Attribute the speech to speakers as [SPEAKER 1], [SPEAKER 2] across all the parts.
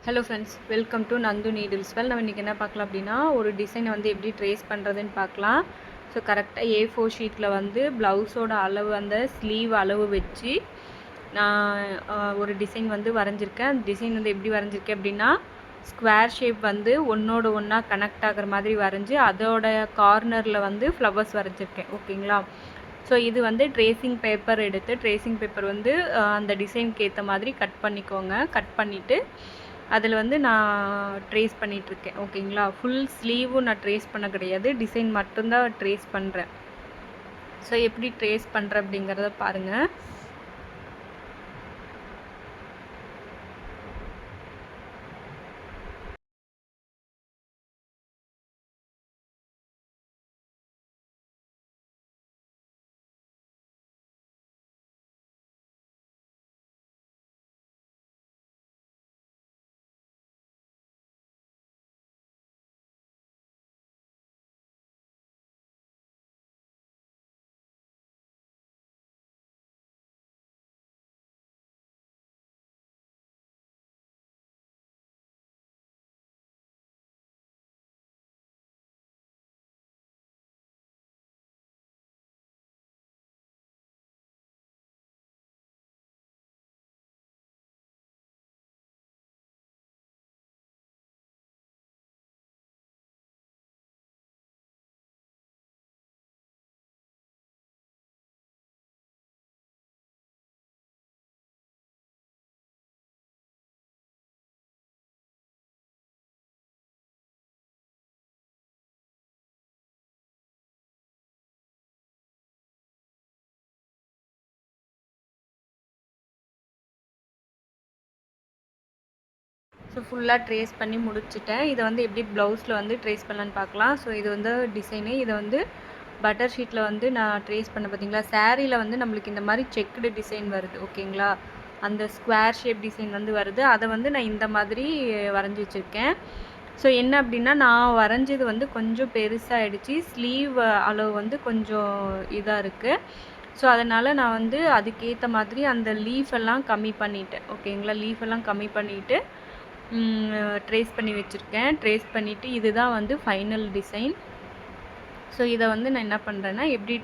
[SPEAKER 1] Hello friends, welcome to Nandu needles. நம்ம இன்றைக்கி என்ன பார்க்கலாம் அப்படின்னா, ஒரு டிசைனை வந்து எப்படி ட்ரேஸ் பண்ணுறதுன்னு பார்க்கலாம். ஸோ கரெக்டாக A4 ஷீட்டில் வந்து ப்ளவுஸோட அளவு, அந்த ஸ்லீவ் அளவு வச்சு நான் ஒரு டிசைன் வந்து வரைஞ்சிருக்கேன். அந்த டிசைன் வந்து எப்படி வரைஞ்சிருக்கேன் அப்படின்னா, ஸ்கொயர் ஷேப் வந்து ஒன்றோட ஒன்றா கனெக்ட் ஆகிற மாதிரி வரைஞ்சி அதோட கார்னரில் வந்து ஃப்ளவர்ஸ் வரைஞ்சிருக்கேன். ஓகேங்களா? ஸோ இது வந்து ட்ரேசிங் பேப்பர் எடுத்து, ட்ரேசிங் பேப்பர் வந்து அந்த டிசைனுக்கு ஏற்ற மாதிரி கட் பண்ணிக்கோங்க. கட் பண்ணிவிட்டு அதில் வந்து நான் ட்ரேஸ் பண்ணிகிட்ருக்கேன். ஓகேங்களா? ஃபுல் ஸ்லீவும் நான் ட்ரேஸ் பண்ண கிடையாது, டிசைன் மட்டும்தான் ட்ரேஸ் பண்ணுறேன். ஸோ எப்படி ட்ரேஸ் பண்ணுறேன் அப்படிங்கிறத பாருங்கள். ஸோ ஃபுல்லாக ட்ரேஸ் பண்ணி முடிச்சுட்டேன். இதை வந்து எப்படி ப்ளவுஸில் வந்து ட்ரேஸ் பண்ணலான்னு பார்க்கலாம். ஸோ இது வந்து டிசைனு. இதை வந்து பட்டர் ஷீட்டில் வந்து நான் ட்ரேஸ் பண்ண பார்த்தீங்களா, சாரியில் வந்து நம்மளுக்கு இந்த மாதிரி செக்குடு டிசைன் வருது. ஓகேங்களா? அந்த ஸ்கொயர் ஷேப் டிசைன் வந்து வருது. அதை வந்து நான் இந்த மாதிரி வரைஞ்சி வச்சுருக்கேன். ஸோ என்ன அப்படின்னா, நான் வரைஞ்சது வந்து கொஞ்சம் பெருசாகிடுச்சு. ஸ்லீவ் அளவு வந்து கொஞ்சம் இதாக இருக்குது. ஸோ அதனால் நான் வந்து அதுக்கேற்ற மாதிரி அந்த லீஃப் எல்லாம் கம்மி பண்ணிட்டேன். ஓகேங்களா? லீஃப் எல்லாம் கம்மி பண்ணிவிட்டு ட்ரேஸ் பண்ணி வச்சுருக்கேன். ட்ரேஸ் பண்ணிவிட்டு இதுதான் வந்து ஃபைனல் டிசைன். ஸோ இதை வந்து நான் என்ன பண்ணுறேன்னா, எப்படி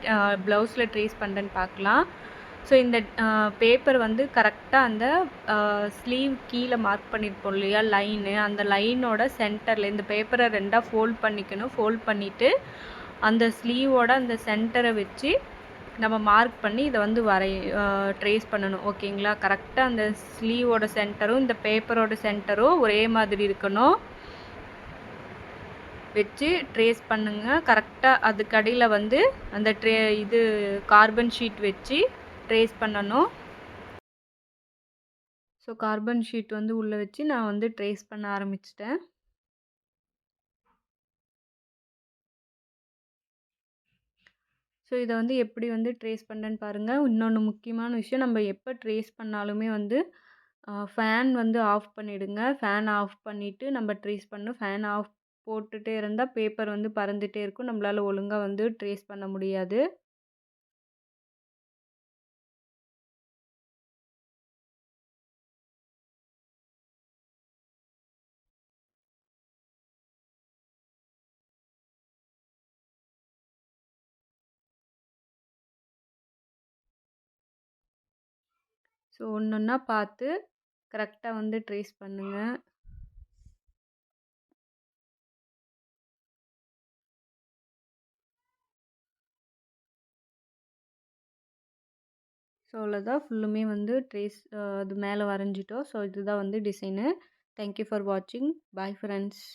[SPEAKER 1] ப்ளவுஸில் ட்ரேஸ் பண்ணுறேன்னு பார்க்கலாம். ஸோ இந்த பேப்பர் வந்து கரெக்டாக அந்த ஸ்லீவ் கீழே மார்க் பண்ணியிருப்போம் இல்லையா, லைனு, அந்த லைனோட சென்டரில் இந்த பேப்பரை ரெண்டாக ஃபோல்ட் பண்ணிக்கணும். ஃபோல்ட் பண்ணிவிட்டு அந்த ஸ்லீவோட அந்த சென்டரை வச்சு நம்ம மார்க் பண்ணி இதை வந்து ட்ரேஸ் பண்ணணும். ஓகேங்களா? கரெக்டாக அந்த ஸ்லீவோட சென்டரும் இந்த பேப்பரோட சென்டரும் ஒரே மாதிரி இருக்கணும். வச்சு ட்ரேஸ் பண்ணுங்க. கரெக்டாக அதுக்கு அடியில் வந்து அந்த இது கார்பன் ஷீட் வச்சு ட்ரேஸ் பண்ணணும். ஸோ கார்பன் ஷீட் வந்து உள்ளே வச்சு நான் வந்து ட்ரேஸ் பண்ண ஆரம்பிச்சிட்டேன். ஸோ இதை வந்து எப்படி வந்து ட்ரேஸ் பண்ணுறேன்னு பாருங்கள். இன்னொன்று முக்கியமான விஷயம், நம்ம எப்போ ட்ரேஸ் பண்ணாலுமே வந்து ஃபேன் வந்து ஆஃப் பண்ணிவிடுங்க. ஃபேன் ஆஃப் பண்ணிவிட்டு நம்ம ட்ரேஸ் பண்ணணும். ஃபேன் ஆஃப் போட்டுகிட்டே இருந்தால் பேப்பர் வந்து பறந்துகிட்டே இருக்கும். நம்மளால் ஒழுங்காக வந்து ட்ரேஸ் பண்ண முடியாது. ஸோ ஒன்று ஒன்றா பார்த்து கரெக்டாக வந்து ட்ரேஸ் பண்ணுங்கள். ஸோ அவ்வளோதான், ஃபுல்லுமே வந்து ட்ரேஸ் அது மேலே வரைஞ்சிட்டோம். ஸோ இதுதான் வந்து டிசைனு. தேங்க் யூ ஃபார் வாட்சிங். Bye friends.